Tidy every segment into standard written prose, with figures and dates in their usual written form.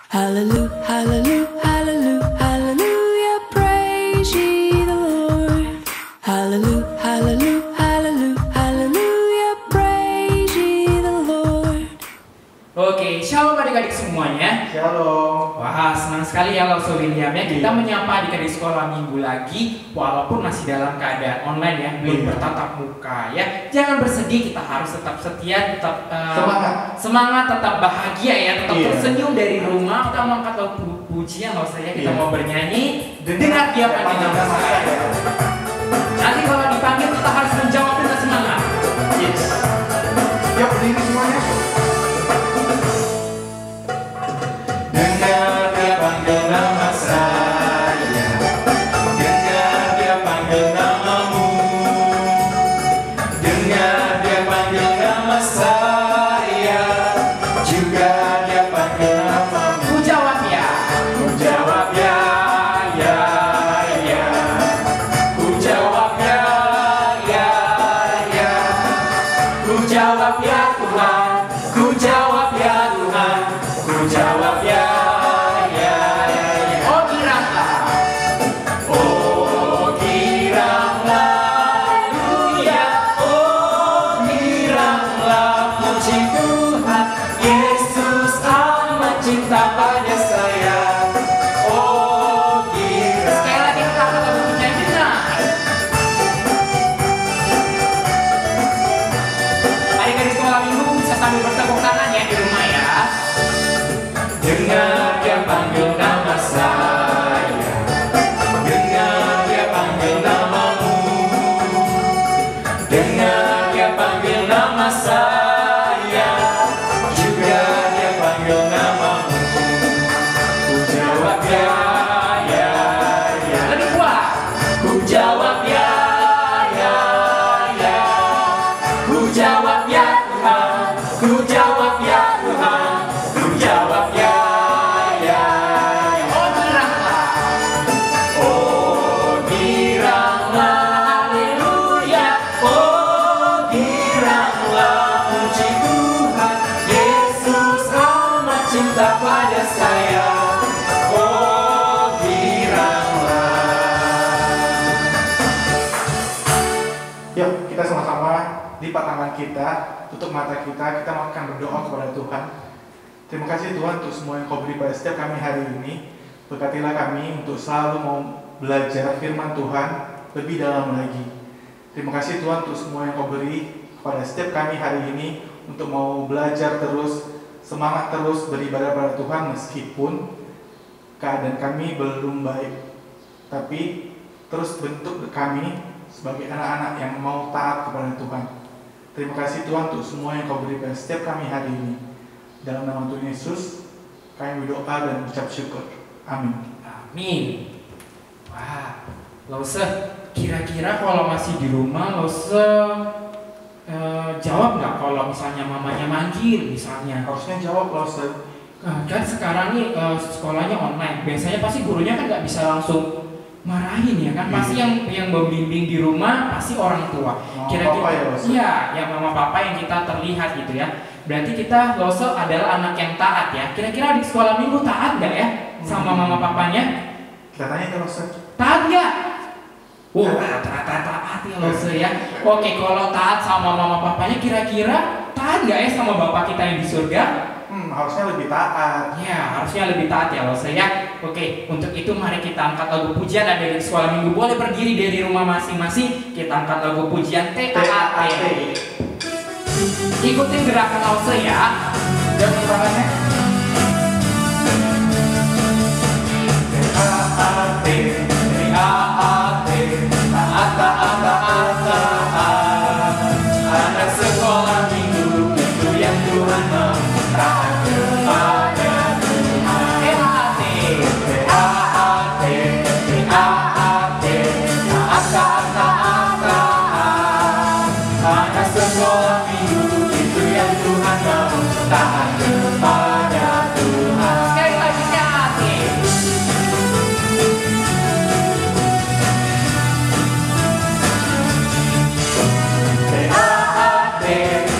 Hallelujah, hallelujah, hallelujah, hallelujah, praise ye the Lord. Hallelujah, hallelujah, hallelujah, hallelujah, praise ye the Lord. Oke, shalom adik-adik semuanya. Shalom. Wah, senang sekali ya Lauso William ya. Kita menyapa adik-adik sekolah minggu lagi, walaupun masih dalam keadaan online ya, belum bertatap muka ya. Jangan bersedih, kita harus tetap setia, tetap semangat, tetap bahagia ya, tetap tersenyum dari rumah. Kita mau angkat lagu pujian loh saya, kita mau bernyanyi. Dengar dia panggil nama saya. Nanti kalau dipanggil kita harus menjawab dengan semangat. Yes. Yuk, berdiri semuanya. Dengar dia panggil nama saya, dengar dia panggil namamu, dengar dia panggil nama saya, juga dia panggil namamu. Ku jawab ya, Ku jawab ya, ya, ya. Ku jawab ya, ya, ya. Ku jawab ya Tuhan, ku jawab ya Tuhan, ku jawab ya, ya, ya. oh kiranya. Oh giranglah, haleluya. Oh giranglah, puji Tuhan. Yesus amat cinta pada saya. Oh girang. Sekali lagi kita akan lagu pujian benar. Adik-adik sekolah minggu bisa sambil bertepuk tangan ya di rumah ya. Dengar dia panggil nama saya, dengar dia panggil namamu, dengar dia panggil nama saya, juga dia panggil namamu. Ku jawab ya, ya, ya. Lebih kuat. Ku jawab ya, ya, ya. Ku jawab ya Tuhan, ku jawab ya Tuhan, ku jawab ya, ya, ya. Oh kiranya. Oh giranglah, haleluya. Oh giranglah, puji Tuhan. Yesus amat cinta pada saya. Oh giranglah. Yuk kita sama-sama lipat tangan kita, tutup mata kita akan berdoa kepada Tuhan. Terima kasih Tuhan untuk semua yang Kau beri pada setiap kami hari ini. Berkatilah kami untuk selalu mau belajar firman Tuhan lebih dalam lagi. Terima kasih Tuhan untuk semua yang Kau beri kepada setiap kami hari ini untuk mau belajar terus, semangat terus beribadah pada Tuhan meskipun keadaan kami belum baik. Tapi terus bentuk kami sebagai anak-anak yang mau taat kepada Tuhan. Terima kasih Tuhan untuk semua yang Kau beri pada setiap kami hari ini. Dalam nama Tuhan Yesus, kami berdoa dan ucap syukur. Amin. Amin. Wah, Lause, kira-kira kalau masih di rumah, Lause jawab nggak kalau misalnya mamanya manggil misalnya? Harusnya jawab loh, Ustaz. Kan sekarang nih sekolahnya online. Biasanya pasti gurunya kan nggak bisa langsung marahin ya kan. Pasti yang membimbing di rumah pasti orang tua. Mama Kira-kira papa ya, Lause? iya, ya mama papa yang kita terlihat gitu ya. Berarti kita Lause adalah anak yang taat ya. Kira-kira di sekolah minggu taat nggak ya sama mama papanya? Kita tanya ke Ustaz. Taat nggak? Wah, taat ya Lause ya. Oke, kalau taat sama mama papanya, kira-kira taat nggak ya sama bapak kita yang di surga? Harusnya lebih taat. Ya, harusnya lebih taat ya Lause ya. Oke, untuk itu mari kita angkat lagu pujian. Ada di sekolah minggu boleh berdiri dari rumah masing-masing. Kita angkat lagu pujian TAAT. Ikutin gerakan Lause ya. Jangan tangannya. TAAT, TAAT, taat, taat, taat, taat. Anak sekolah minggu itu yang Tuhan mau. Taat kepada Tuhan. TAAT. TAAT, TAAT, taat, taat, taat, taat. Anak sekolah minggu itu yang Tuhan mau. Taat kepada Tuhan. Sekali lagi TAAT.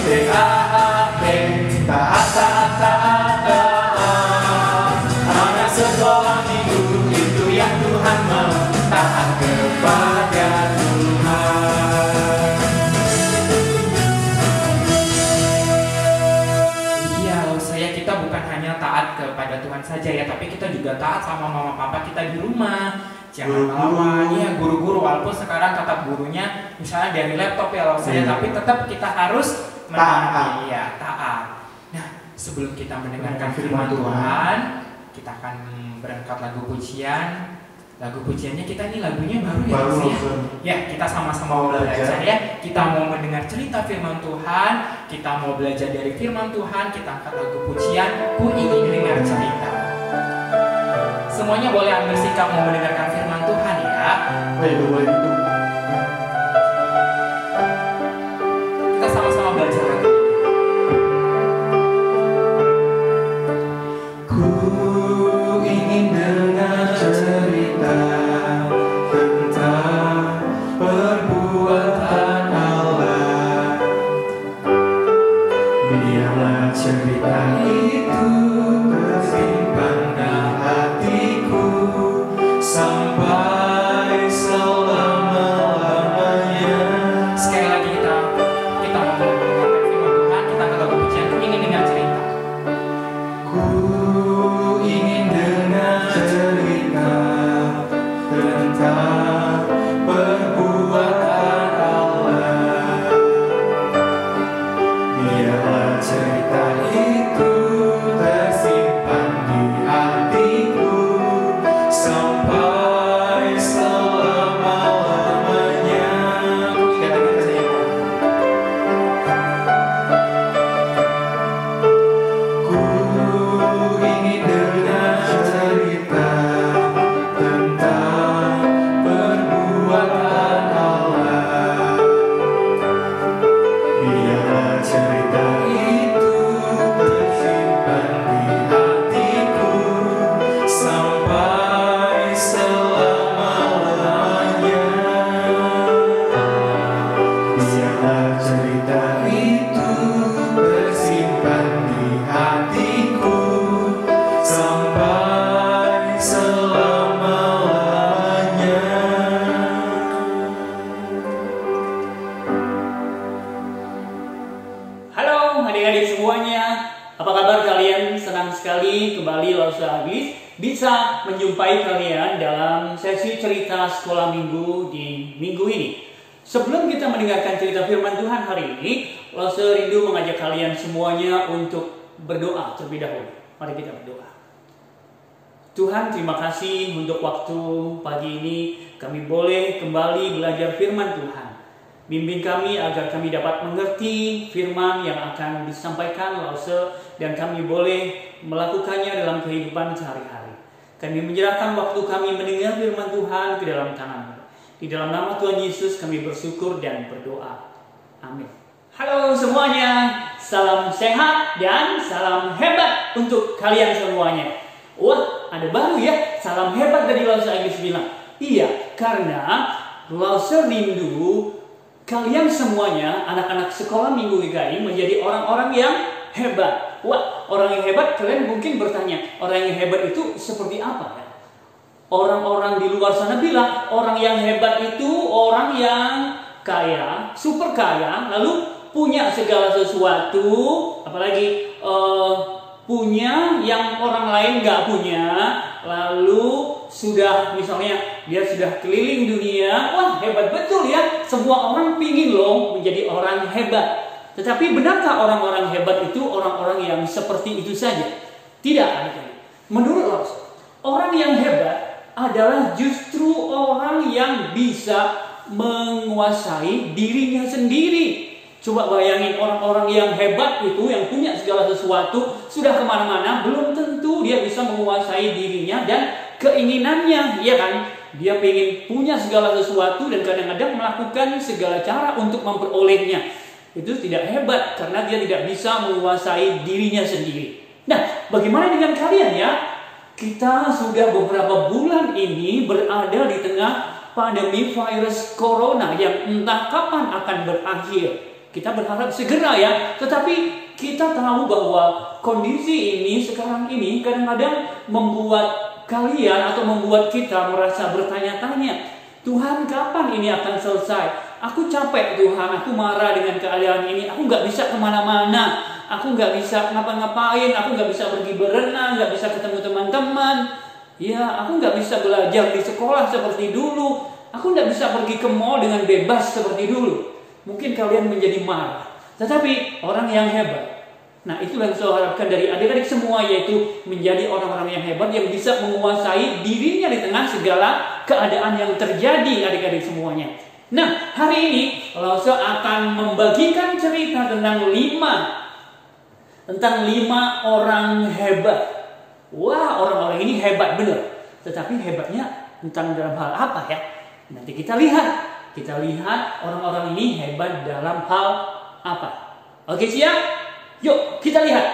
TAAT, taat, taat, taat, taat. saja ya, tapi kita juga taat sama mama papa kita di rumah. Jangan melawan ya guru-guru, walaupun sekarang kata gurunya misalnya dari laptop ya loh saya, tapi tetap kita harus menaati ya, taat. Nah, sebelum kita mendengarkan firman Tuhan, kita akan berangkat lagu pujian. Lagu pujiannya kita ini lagunya baru ya, ya kita sama-sama mau belajar ya. Kita mau mendengar cerita firman Tuhan, kita mau belajar dari firman Tuhan, kita angkat lagu pujian, ku ingin dengar cerita. Semuanya boleh ambil sikap mau mendengarkan firman Tuhan ya. Boleh itu. Kita sama-sama belajar lagu ini. Ku ingin dengar cerita tentang perbuatan Allah. Biarlah cerita itu tersimpan di hatiku sampai selama-lamanya. Sekali lagi kita mau mendengarkan firman Tuhan, kita angkat lagu pujian, ku ingin dengar cerita. Ku ingin dengar cerita tentang perbuatan Allah. Biarlah cerita itu tersimpan di hatiku sampai selama-lamanya. Ku ingin dengar cerita tentang perbuatan Allah. Biarlah cerita itu tersimpan di hatiku sampai selama-lamanya. Biarlah cerita itu tersimpan di hatiku sampai selama-lamanya. Halo adik-adik semuanya, apa kabar kalian? Senang sekali kembali Lause Agis bisa menjumpai kalian dalam sesi cerita sekolah minggu di minggu ini. Sebelum kita mendengarkan cerita firman Tuhan hari ini, Lause rindu mengajak kalian semuanya untuk berdoa terlebih dahulu. Mari kita berdoa. Tuhan, terima kasih untuk waktu pagi ini kami boleh kembali belajar firman Tuhan. Bimbing kami agar kami dapat mengerti firman yang akan disampaikan Lause dan kami boleh melakukannya dalam kehidupan sehari-hari. Kami menyerahkan waktu kami mendengar firman Tuhan ke dalam tangan-Mu. Di dalam nama Tuhan Yesus kami bersyukur dan berdoa. Amin. Halo semuanya, salam sehat dan salam hebat untuk kalian semuanya. Wah, ada baru ya, salam hebat dari Lause Agis bilang. Iya, karena Lause rindu kalian semuanya, anak-anak sekolah minggu GKI menjadi orang-orang yang hebat. Wah, orang yang hebat, kalian mungkin bertanya, orang yang hebat itu seperti apa ya? Orang-orang di luar sana bilang, orang yang hebat itu orang yang kaya, super kaya, lalu punya segala sesuatu, apalagi punya yang orang lain gak punya, lalu sudah misalnya dia sudah keliling dunia, wah hebat betul ya, semua orang pingin loh menjadi orang hebat. Tetapi benarkah orang-orang hebat itu orang-orang yang seperti itu saja? Tidak, adik-adik. Menurut Lause, orang yang hebat adalah justru orang yang bisa menguasai dirinya sendiri. Coba bayangin orang-orang yang hebat itu, yang punya segala sesuatu, sudah kemana-mana, belum tentu dia bisa menguasai dirinya dan keinginannya, ya kan? Dia ingin punya segala sesuatu dan kadang-kadang melakukan segala cara untuk memperolehnya. Itu tidak hebat karena dia tidak bisa menguasai dirinya sendiri. Nah, bagaimana dengan kalian ya? Kita sudah beberapa bulan ini berada di tengah pandemi virus corona yang entah kapan akan berakhir. Kita berharap segera ya, tetapi kita tahu bahwa kondisi ini sekarang ini kadang-kadang membuat kalian atau membuat kita merasa bertanya-tanya, Tuhan kapan ini akan selesai? Aku capek Tuhan, aku marah dengan keadaan ini, aku gak bisa kemana-mana. aku nggak bisa ngapa-ngapain, aku nggak bisa pergi berenang, nggak bisa ketemu teman-teman. Ya, aku nggak bisa belajar di sekolah seperti dulu. Aku nggak bisa pergi ke mall dengan bebas seperti dulu. Mungkin kalian menjadi marah. Tetapi orang yang hebat, nah itulah yang saya harapkan dari adik-adik semua, yaitu menjadi orang-orang yang hebat yang bisa menguasai dirinya di tengah segala keadaan yang terjadi, adik-adik semuanya. Nah, hari ini Lause akan membagikan cerita tentang 5 orang hebat. Wah, orang-orang ini hebat benar. Tetapi hebatnya tentang dalam hal apa ya? Nanti kita lihat. Kita lihat orang-orang ini hebat dalam hal apa. Oke, siap? Yuk, kita lihat.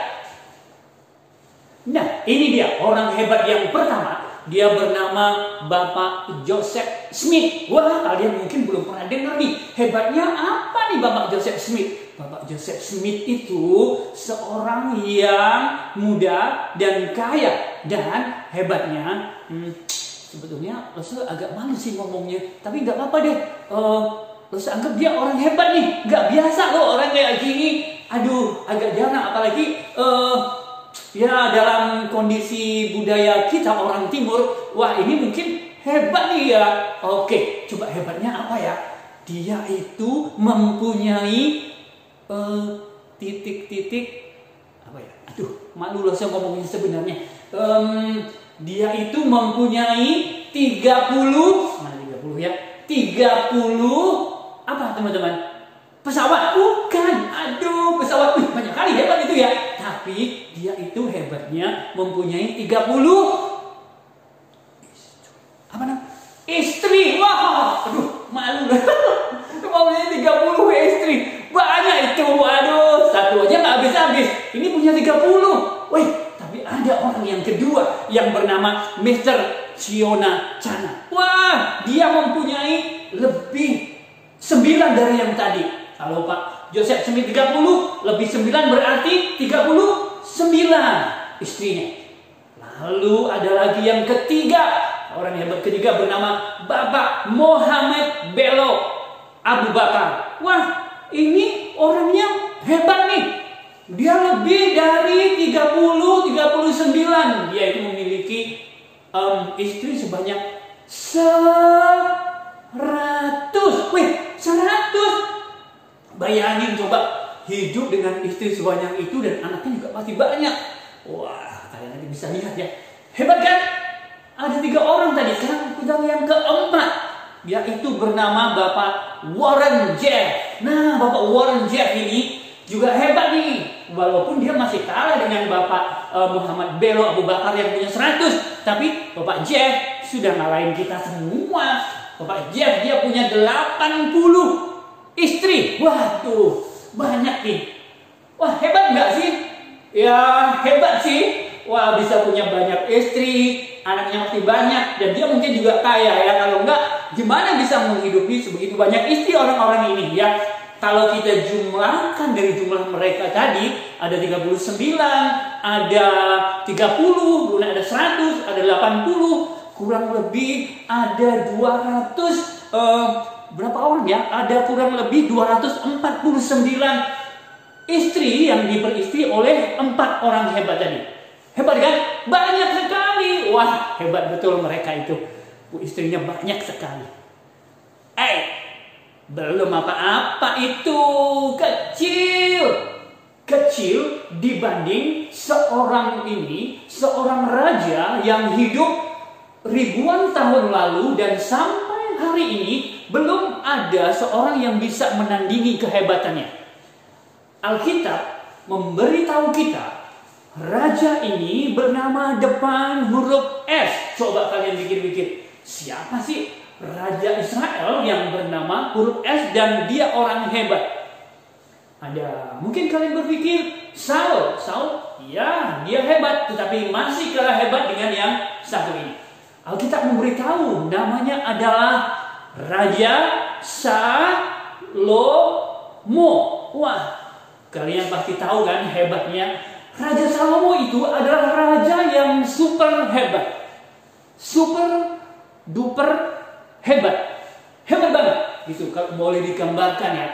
Nah, ini dia orang hebat yang pertama. Dia bernama Bapak Joseph Smith. Wah, kalian mungkin belum pernah dengar nih. Hebatnya apa nih Bapak Joseph Smith? Bapak Joseph Smith itu seorang yang muda dan kaya. Dan hebatnya, sebetulnya Lause agak malu sih ngomongnya. Tapi nggak apa-apa deh. Lause anggap dia orang hebat nih. Nggak biasa loh orang kayak gini. Aduh, agak jarang. Apalagi ya dalam kondisi budaya kita orang timur, wah ini mungkin hebat nih ya. Oke, coba hebatnya apa ya? Dia itu mempunyai titik-titik apa ya? Aduh, malu loh saya ngomongin sebenarnya. Dia itu mempunyai 30, mana 30 ya? 30 apa teman-teman? Pesawat? Bukan. Aduh, pesawat. Banyak kali hebat itu ya. Tapi dia itu hebatnya mempunyai 30 apa namanya? Istri. Wah, aduh, malu. Mempunyai 30 istri. Banyak itu. Aduh, satu aja nggak habis-habis. Ini punya 30. Wih, tapi ada orang yang kedua yang bernama Mr. Ciona Chana. Wah, dia mempunyai lebih 9 dari yang tadi. Kalau Pak Joseph Smith 30, lebih 9 berarti 39 istrinya. Lalu ada lagi yang ketiga. Orang hebat ketiga bernama Bapak Muhammad Bello Abu Bakar. Wah, ini orangnya hebat nih. Dia lebih dari 39. Dia itu memiliki istri sebanyak 100. Wih, 100. Bayangin coba hidup dengan istri sebanyak itu dan anaknya juga pasti banyak. Wah, kalian nanti bisa lihat ya. Hebat kan? Ada 3 orang tadi. Sekarang kita yang keempat. Dia itu bernama Bapak Warren Jeff. Nah, Bapak Warren Jeff ini juga hebat nih. Walaupun dia masih kalah dengan Bapak Muhammad Bello Abu Bakar yang punya 100. Tapi Bapak Jeff sudah ngalahin kita semua. Bapak Jeff dia punya 80 istri. Waduh, banyak nih. Wah, hebat nggak sih? Ya, hebat sih. Wah, bisa punya banyak istri, anaknya masih banyak, dan dia mungkin juga kaya ya. Kalau nggak, gimana bisa menghidupi sebegitu banyak istri orang-orang ini ya? Kalau kita jumlahkan dari jumlah mereka tadi, ada 39, ada 30, kemudian ada 100, ada 80, kurang lebih ada 200 berapa orang ya? Ada kurang lebih 249 istri yang diperistri oleh 4 orang hebat tadi. Hebat kan? Banyak sekali. Wah, hebat betul mereka itu. Istrinya banyak sekali. Belum apa-apa itu. Kecil dibanding seorang raja yang hidup ribuan tahun lalu dan sampai hari ini belum ada seorang yang bisa menandingi kehebatannya. Alkitab memberitahu kita, raja ini bernama depan huruf S. Coba kalian pikir-pikir, siapa sih raja Israel yang bernama huruf S dan dia orang hebat? Ada, mungkin kalian berpikir Saul, ya dia hebat, tetapi masih kalah hebat dengan yang satu ini. Alkitab memberitahu namanya adalah Raja Salomo. Wah, kalian pasti tahu kan hebatnya. Raja Salomo itu adalah raja yang super hebat. Super duper hebat. Hebat banget gitu kalau boleh digambarkan ya.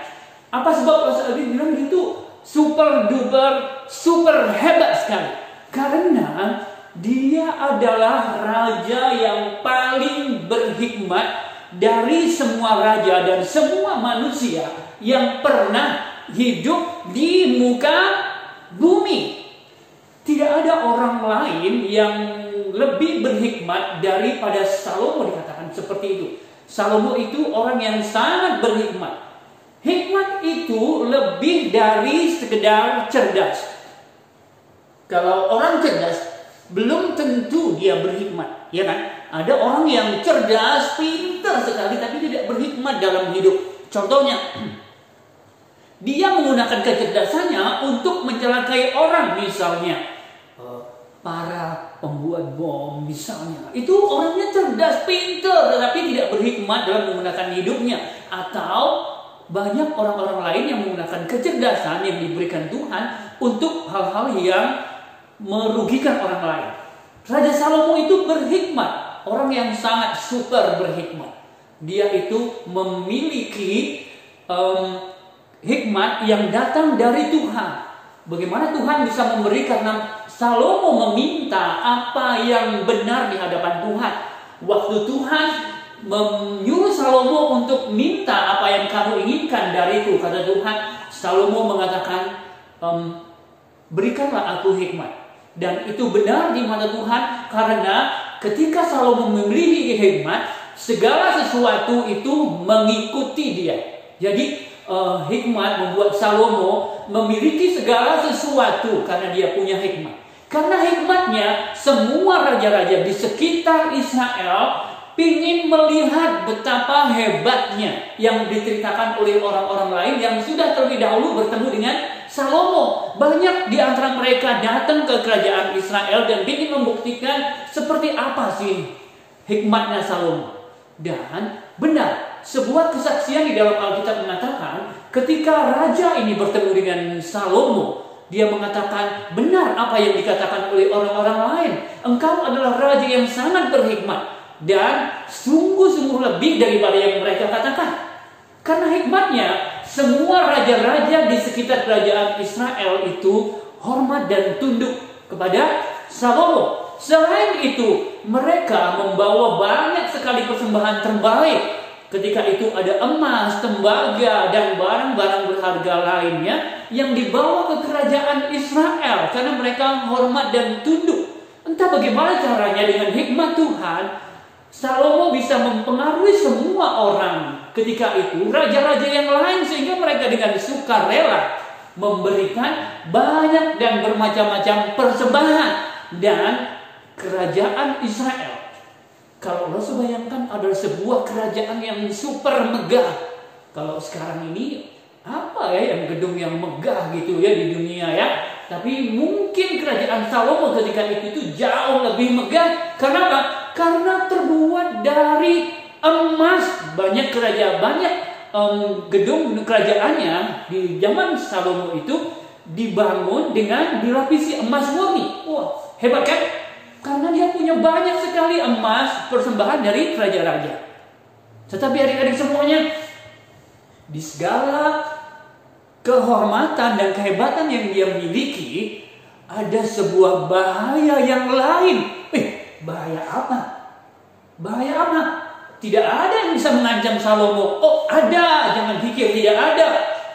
Apa sebab Rasul bilang gitu? super duper, super hebat sekali. Karena dia adalah raja yang paling berhikmat dari semua raja dan semua manusia yang pernah hidup di muka bumi. Tidak ada orang lain yang lebih berhikmat daripada Salomo, dikatakan seperti itu. Salomo itu orang yang sangat berhikmat. Hikmat itu lebih dari sekedar cerdas. Kalau orang cerdas, belum tentu dia berhikmat, ya kan? Ada orang yang cerdas, pintar sekali, tapi tidak berhikmat dalam hidup. Contohnya, dia menggunakan kecerdasannya untuk mencelakai orang, misalnya para pembuat bom, misalnya. Itu orangnya cerdas, pintar, tetapi tidak berhikmat dalam menggunakan hidupnya. Atau banyak orang-orang lain yang menggunakan kecerdasan yang diberikan Tuhan untuk hal-hal yang merugikan orang lain. Raja Salomo itu berhikmat. Orang yang sangat super berhikmat. Dia itu memiliki hikmat yang datang dari Tuhan. Bagaimana Tuhan bisa memberi? Karena Salomo meminta apa yang benar di hadapan Tuhan. Waktu Tuhan menyuruh Salomo untuk minta apa yang kamu inginkan dariku, kata Tuhan, Salomo mengatakan, berikanlah aku hikmat. Dan itu benar di mata Tuhan, karena ketika Salomo memiliki hikmat, segala sesuatu itu mengikuti dia. Jadi hikmat membuat Salomo memiliki segala sesuatu karena dia punya hikmat. Karena hikmatnya, semua raja-raja di sekitar Israel ingin melihat betapa hebatnya yang diceritakan oleh orang-orang lain yang sudah terlebih dahulu bertemu dengan Salomo. Banyak di antara mereka datang ke kerajaan Israel dan ingin membuktikan seperti apa sih hikmatnya Salomo. Dan benar, sebuah kesaksian di dalam Alkitab mengatakan ketika raja ini bertemu dengan Salomo, dia mengatakan benar apa yang dikatakan oleh orang-orang lain. Engkau adalah raja yang sangat berhikmat dan sungguh-sungguh lebih daripada yang mereka katakan. Karena hikmatnya, semua raja-raja di sekitar kerajaan Israel itu hormat dan tunduk kepada Salomo. Selain itu, mereka membawa banyak sekali persembahan terbaik. Ketika itu ada emas, tembaga, dan barang-barang berharga lainnya yang dibawa ke kerajaan Israel karena mereka hormat dan tunduk. Entah bagaimana caranya, dengan hikmat Tuhan, Salomo bisa mempengaruhi semua orang ketika itu, raja-raja yang lain, sehingga mereka dengan sukarela memberikan banyak dan bermacam-macam persembahan. Dan kerajaan Israel, kalau lo bayangkan, adalah sebuah kerajaan yang super megah. Kalau sekarang ini apa ya yang gedung yang megah gitu ya di dunia ya. Tapi mungkin kerajaan Salomo ketika itu jauh lebih megah. Karena apa? Karena terbuat dari emas. Banyak kerajaan, banyak gedung kerajaannya di zaman Salomo itu dibangun dengan dilapisi emas murni. Wah, hebat kan? Karena dia punya banyak sekali emas persembahan dari raja-raja. Tetapi adik-adik semuanya, di segala kehormatan dan kehebatan yang dia miliki, ada sebuah bahaya yang lain. Bahaya apa? Bahaya apa? Tidak ada yang bisa mengancam Salomo. Oh, ada, jangan pikir tidak ada.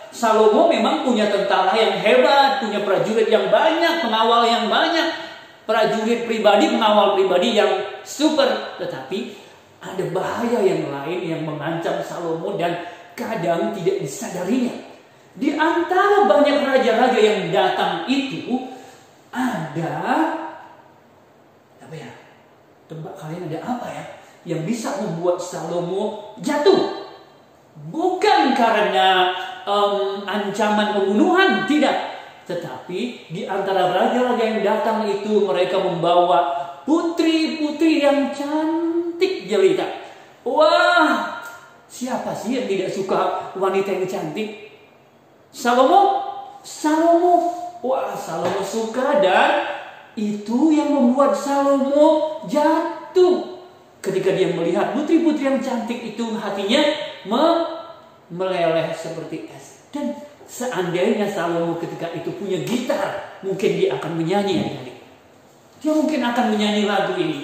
Salomo memang punya tentara yang hebat, punya prajurit yang banyak, pengawal yang banyak. Prajurit pribadi, pengawal pribadi yang super. Tetapi ada bahaya yang lain yang mengancam Salomo dan kadang tidak disadarinya. Di antara banyak raja-raja yang datang itu, ada apa ya? Tebak kalian ada apa ya? Yang bisa membuat Salomo jatuh. Bukan karena ancaman pembunuhan, tidak. Tetapi di antara raja-raja yang datang itu, mereka membawa putri-putri yang cantik jelita. Wah, siapa sih yang tidak suka wanita yang cantik? Salomo. Wah, Salomo suka, dan itu yang membuat Salomo jatuh. Ketika dia melihat putri-putri yang cantik itu, hatinya meleleh seperti es. Dan Seandainya Salomo ketika itu punya gitar, mungkin dia akan menyanyi adik-adik. Dia mungkin akan menyanyi lagu ini.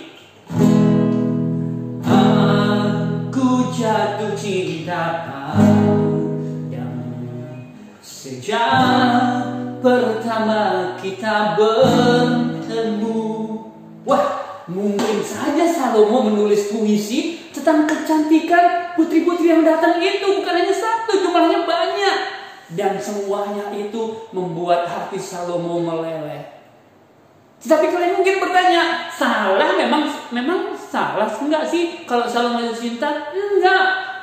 Aku jatuh cinta padamu sejak pertama kita bertemu. Wah, mungkin saja Salomo menulis puisi tentang kecantikan putri-putri yang datang itu. Bukan hanya satu, jumlahnya banyak. Dan semuanya itu membuat hati Salomo meleleh. Tetapi kalian mungkin bertanya, salah memang salah enggak sih kalau Salomo jatuh cinta?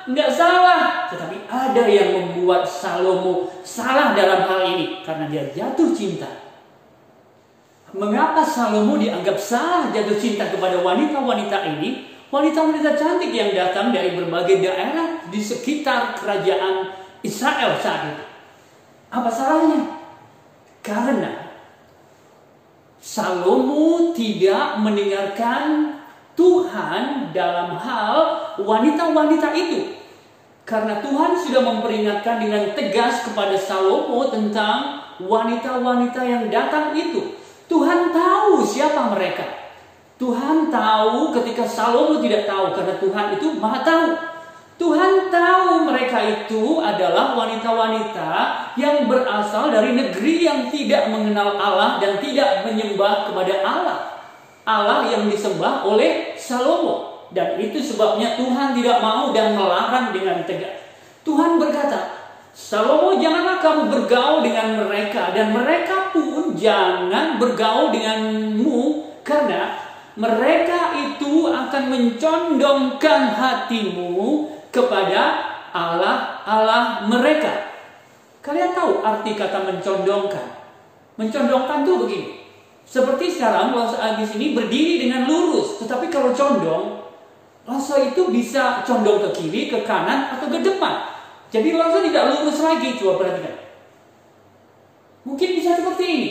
Enggak salah. Tetapi ada yang membuat Salomo salah dalam hal ini karena dia jatuh cinta. Mengapa Salomo dianggap salah jatuh cinta kepada wanita-wanita ini? Wanita-wanita cantik yang datang dari berbagai daerah di sekitar kerajaan Israel saat itu. Apa salahnya? Karena Salomo tidak mendengarkan Tuhan dalam hal wanita-wanita itu. Karena Tuhan sudah memperingatkan dengan tegas kepada Salomo tentang wanita-wanita yang datang itu. Tuhan tahu siapa mereka. Tuhan tahu ketika Salomo tidak tahu, karena Tuhan itu Maha tahu. Tuhan tahu mereka itu adalah wanita-wanita yang berasal dari negeri yang tidak mengenal Allah dan tidak menyembah kepada Allah. Allah yang disembah oleh Salomo. Dan itu sebabnya Tuhan tidak mau dan melarang dengan tegas. Tuhan berkata, Salomo, janganlah kamu bergaul dengan mereka, dan mereka pun jangan bergaul denganmu, karena mereka itu akan mencondongkan hatimu kepada Allah mereka. Kalian tahu arti kata mencondongkan? Mencondongkan itu begini. Seperti sekarang Lause Agis ini berdiri dengan lurus, tetapi kalau condong, Lause itu bisa condong ke kiri, ke kanan, atau ke depan. Jadi Lause tidak lurus lagi. Coba perhatikan. Mungkin bisa seperti ini,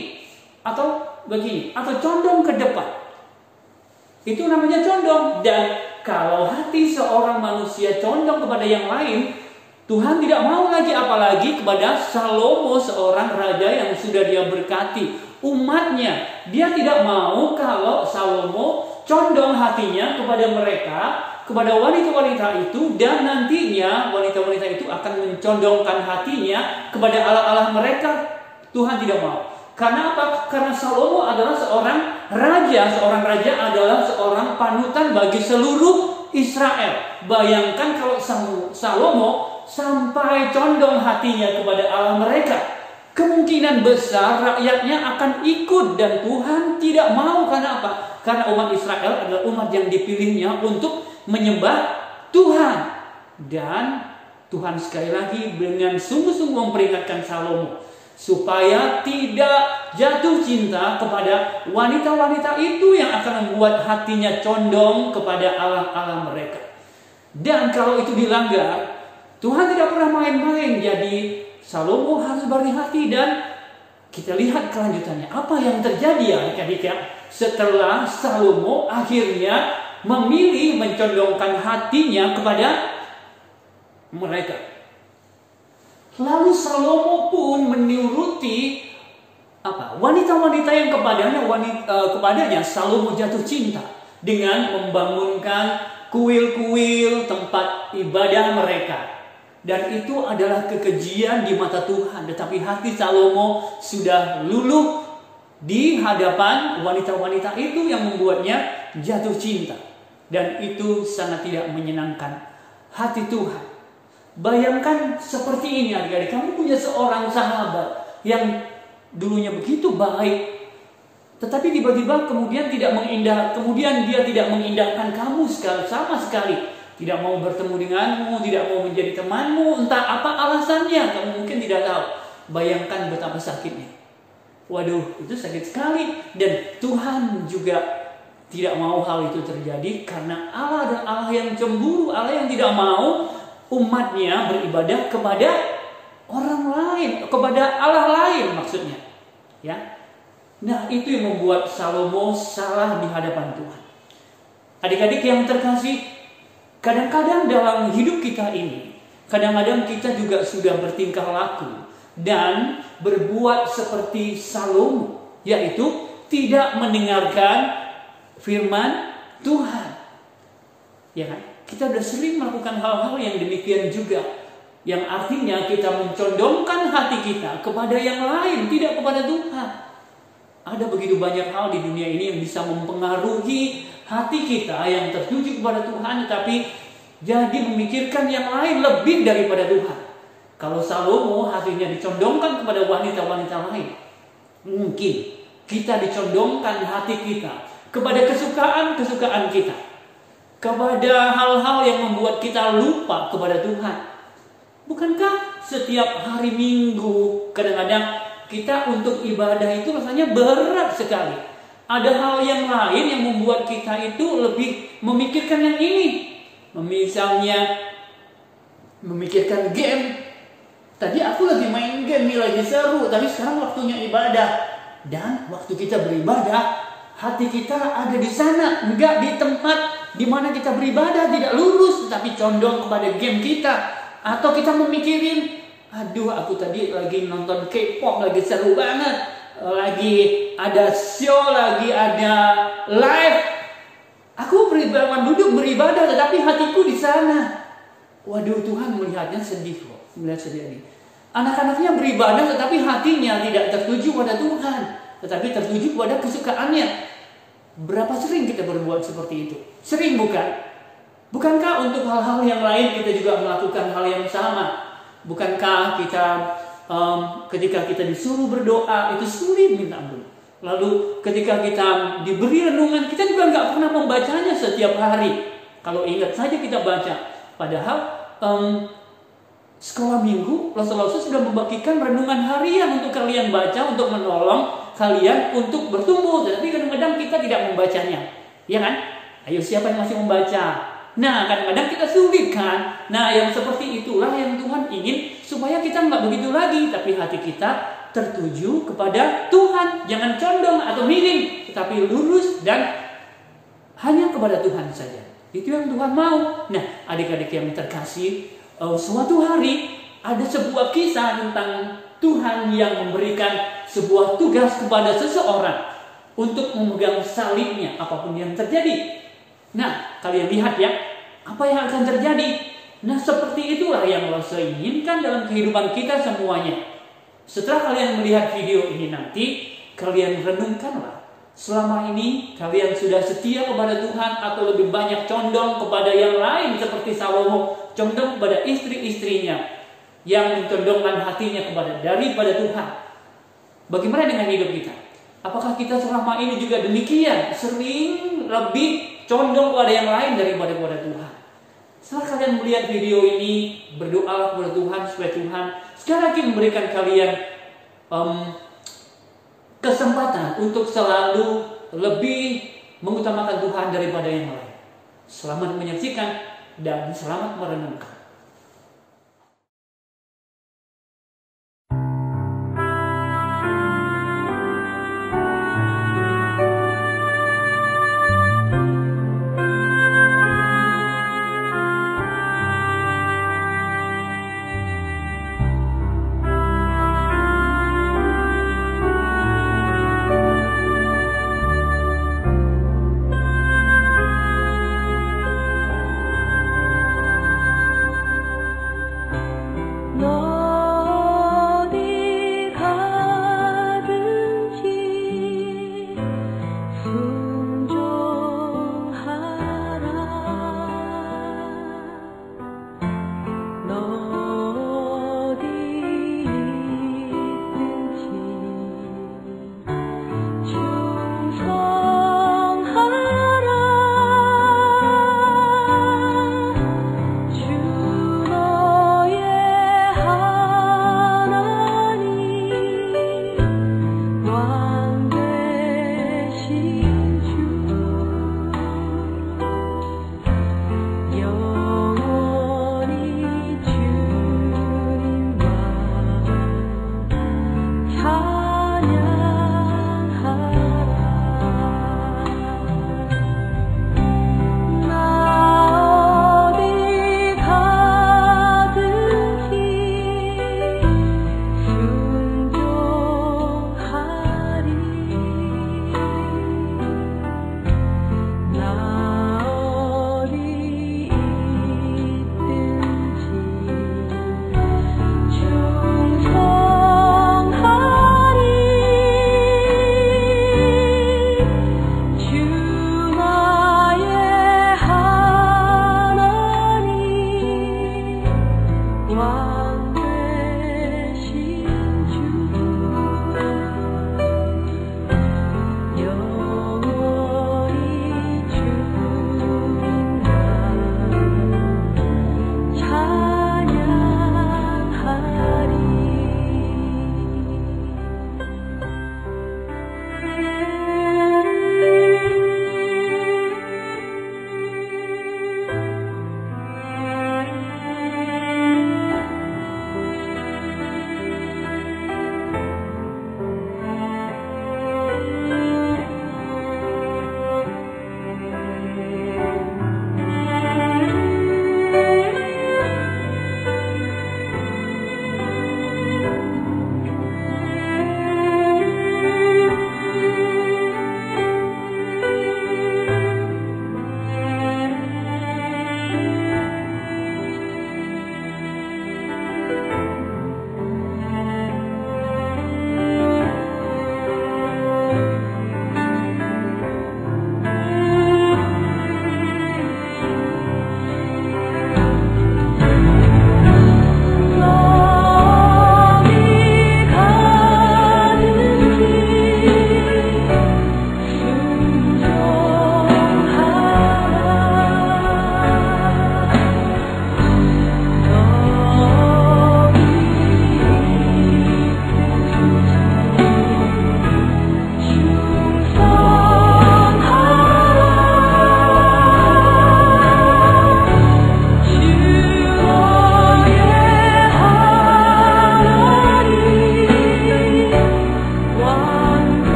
atau begini, atau condong ke depan. Itu namanya condong. Dan kalau hati seorang manusia condong kepada yang lain, Tuhan tidak mau lagi, apalagi kepada Salomo, seorang raja yang sudah dia berkati umatnya. Dia tidak mau kalau Salomo condong hatinya kepada mereka, kepada wanita-wanita itu, dan nantinya wanita-wanita itu akan mencondongkan hatinya kepada Allah-Allah mereka. Tuhan tidak mau. Karena apa? Karena Salomo adalah seorang raja. Seorang raja adalah seorang panutan bagi seluruh Israel. Bayangkan kalau Salomo sampai condong hatinya kepada Allah mereka, kemungkinan besar rakyatnya akan ikut, dan Tuhan tidak mau. Karena apa? Karena umat Israel adalah umat yang dipilihnya untuk menyembah Tuhan. Dan Tuhan sekali lagi dengan sungguh-sungguh memperingatkan Salomo supaya tidak jatuh cinta kepada wanita-wanita itu yang akan membuat hatinya condong kepada Allah-Allah mereka. Dan kalau itu dilanggar, Tuhan tidak pernah main-main. Jadi Salomo harus berhati-hati. Dan kita lihat kelanjutannya. Apa yang terjadi ya adik-adik ya? Setelah Salomo akhirnya memilih mencondongkan hatinya kepada mereka, lalu Salomo pun menuruti wanita-wanita yang kepadanya Salomo jatuh cinta dengan membangunkan kuil-kuil tempat ibadah mereka. Dan itu adalah kekejian di mata Tuhan. Tetapi hati Salomo sudah luluh di hadapan wanita-wanita itu yang membuatnya jatuh cinta. Dan itu sangat tidak menyenangkan hati Tuhan. Bayangkan seperti ini adik-adik, kamu punya seorang sahabat yang dulunya begitu baik, tetapi tiba-tiba kemudian dia tidak mengindahkan kamu sama sekali, tidak mau bertemu denganmu, tidak mau menjadi temanmu, entah apa alasannya, kamu mungkin tidak tahu. Bayangkan betapa sakitnya. Waduh, itu sakit sekali. Dan Tuhan juga tidak mau hal itu terjadi, karena Allah adalah Allah yang cemburu, Allah yang tidak mau umatnya beribadah kepada orang lain, kepada Allah lain maksudnya. Ya. Nah, itu yang membuat Salomo salah di hadapan Tuhan. Adik-adik yang terkasih, kadang-kadang dalam hidup kita ini, kadang-kadang kita juga sudah bertingkah laku dan berbuat seperti Salomo, yaitu tidak mendengarkan firman Tuhan. Ya kan? Kita sudah sering melakukan hal-hal yang demikian juga, yang artinya kita mencondongkan hati kita kepada yang lain, tidak kepada Tuhan. Ada begitu banyak hal di dunia ini yang bisa mempengaruhi hati kita yang tertuju kepada Tuhan, tetapi jadi memikirkan yang lain lebih daripada Tuhan. Kalau Salomo hatinya dicondongkan kepada wanita-wanita lain, mungkin kita dicondongkan hati kita kepada kesukaan-kesukaan kita, kepada hal-hal yang membuat kita lupa kepada Tuhan. Bukankah setiap hari Minggu kadang-kadang kita untuk ibadah itu rasanya berat sekali? Ada hal yang lain yang membuat kita itu lebih memikirkan yang ini. Misalnya memikirkan game. Tadi aku lagi main game nih, lagi seru, tapi sekarang waktunya ibadah. Dan waktu kita beribadah, hati kita ada di sana, enggak di tempat di mana kita beribadah, tidak lurus, tapi condong kepada game kita. Atau kita memikirin, aduh aku tadi lagi nonton K-pop, lagi seru banget, lagi ada show, lagi ada live. Aku duduk beribadah, tetapi hatiku di sana. Waduh, Tuhan melihatnya sedih kok. Melihat sedih. Anak-anaknya beribadah tetapi hatinya tidak tertuju pada Tuhan, tetapi tertuju pada kesukaannya. Berapa sering kita berbuat seperti itu? Sering bukan? Bukankah untuk hal-hal yang lain kita juga melakukan hal yang sama? Bukankah kita ketika kita disuruh berdoa itu sulit minta ampun? Lalu ketika kita diberi renungan, kita juga nggak pernah membacanya setiap hari. Kalau ingat saja kita baca. Padahal sekolah minggu, Lausa sudah membagikan renungan harian untuk kalian baca, untuk menolong kalian untuk bertumbuh. Tapi kadang-kadang kita tidak membacanya, ya kan? Ayo, siapa yang masih membaca? Nah, kadang-kadang kita sulit kan? Nah, yang seperti itulah yang Tuhan ingin supaya kita nggak begitu lagi, tapi hati kita tertuju kepada Tuhan. Jangan condong atau miring, tetapi lurus dan hanya kepada Tuhan saja. Itu yang Tuhan mau. Nah, adik-adik yang terkasih, suatu hari ada sebuah kisah tentang Tuhan yang memberikan sebuah tugas kepada seseorang untuk memegang salibnya apapun yang terjadi. Nah, kalian lihat ya, apa yang akan terjadi. Nah, seperti itulah yang Lausa inginkan dalam kehidupan kita semuanya. Setelah kalian melihat video ini nanti, kalian renungkanlah. Selama ini kalian sudah setia kepada Tuhan atau lebih banyak condong kepada yang lain seperti Salomo, condong kepada istri-istrinya yang mencondongkan hatinya daripada Tuhan. Bagaimana dengan hidup kita? Apakah kita selama ini juga demikian, sering lebih condong kepada yang lain daripada kepada Tuhan? Setelah kalian melihat video ini, berdoa kepada Tuhan supaya Tuhan sekali lagi memberikan kalian kesempatan untuk selalu lebih mengutamakan Tuhan daripada yang lain. Selamat menyaksikan dan selamat merenungkan.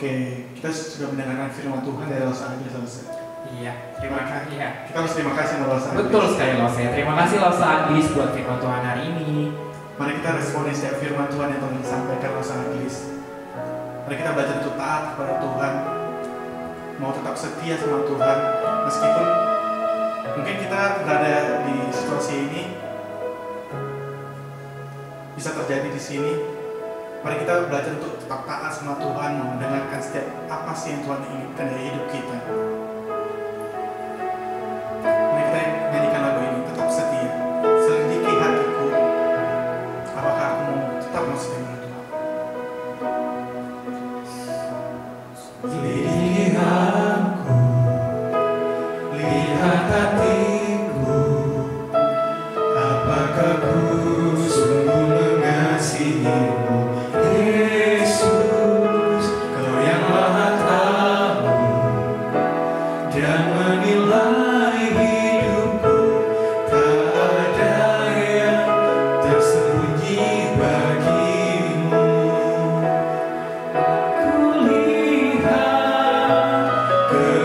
Oke, kita sudah mendengarkan firman Tuhan dari Los Angeles selesai. Iya, terima kasih ya. Kita harus terima kasih sama Los Angeles. Betul sekali Los ya. Terima kasih Los Angeles buat firman Tuhan hari ini. Mari kita responi setiap firman Tuhan yang Tuhan sampaikan Los Angeles. Mari kita belajar untuk taat kepada Tuhan, mau tetap setia sama Tuhan, meskipun mungkin kita berada di situasi ini, bisa terjadi di sini. Mari kita belajar untuk tetap taat sama Tuhan, mau mendengarkan setiap apa sih yang Tuhan inginkan dari hidup kita. Mari kita nyanyikan lagu ini, tetap setia. Selidiki hatiku, apakah aku mau tetap masuk dengan Tuhan. Selidiki aku, lihat hatiku, apakah ku sungguh mengasihimu, Yesus, Kau yang Maha Tahu dan menilai hidupku, tak ada yang tersembunyi bagimu.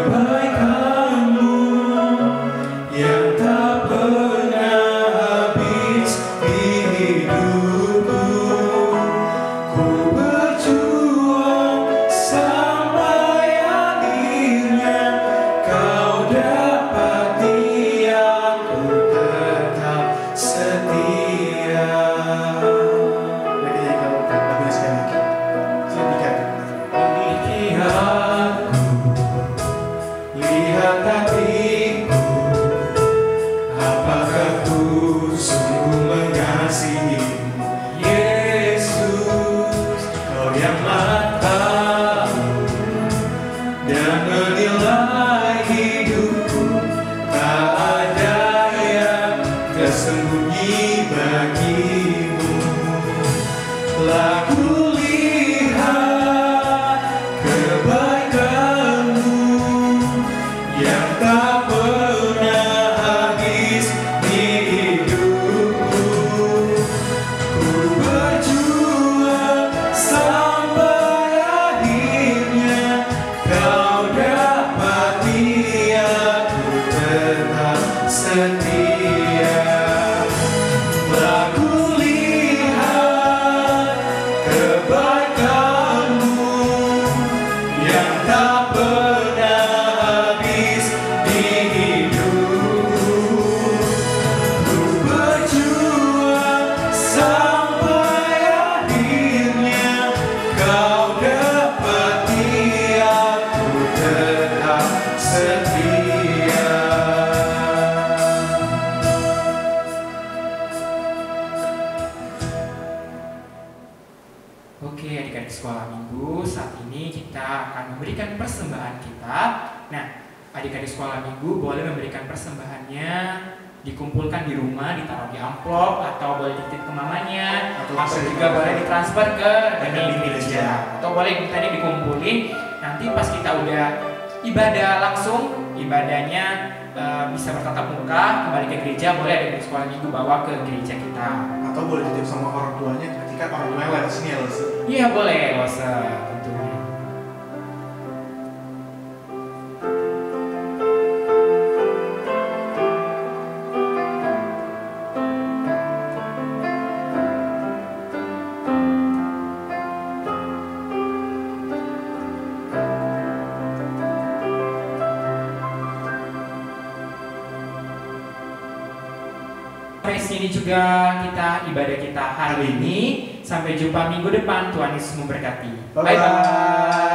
Kebaikanmu yang tak pernah habis di hidupku, ku berjuang sampai akhirnya Kau dapati aku tetap setia. Mari kita nyanyikan lagu ini sekali lagi. Selidiki hatiku. Selidiki aku, lihat hatiku, apakah ku sungguh mengasihimu, Yesus, Kau yang Maha Tahu dan menilai hidupku, tak ada yang tersembunyi bagimu. Telah kulihat kebaikanmu yang tak pernah habis di hidupku, ku berjuang sampai akhirnya Kau dapati aku tetap setia. Telah kulihat kebaikanmu yang tak pernah habis di hidupku, ku berjuang sampai akhirnya Kau dapati aku tetap setia. Oke, adik-adik sekolah minggu, saat ini kita akan memberikan persembahan kita. Nah, adik-adik sekolah minggu boleh memberikan persembahannya, dikumpulkan di rumah, ditaruh di amplop, atau boleh dititip ke mamanya, atau juga boleh ditransfer ke rekening gereja, atau boleh tadi dikumpulin. Nanti pas kita udah ibadah langsung, ibadahnya bisa bertatap muka, kembali ke gereja, boleh adik-adik sekolah minggu bawa ke gereja kita. Atau boleh dititip sama orang tuanya ketika orang tuanya lewat sini ya, Los. Iya boleh, Losa, tentunya. Ini juga kita ibadah kita hari ini. Sampai jumpa minggu depan. Tuhan Yesus memberkati. Bye-bye. Bye-bye.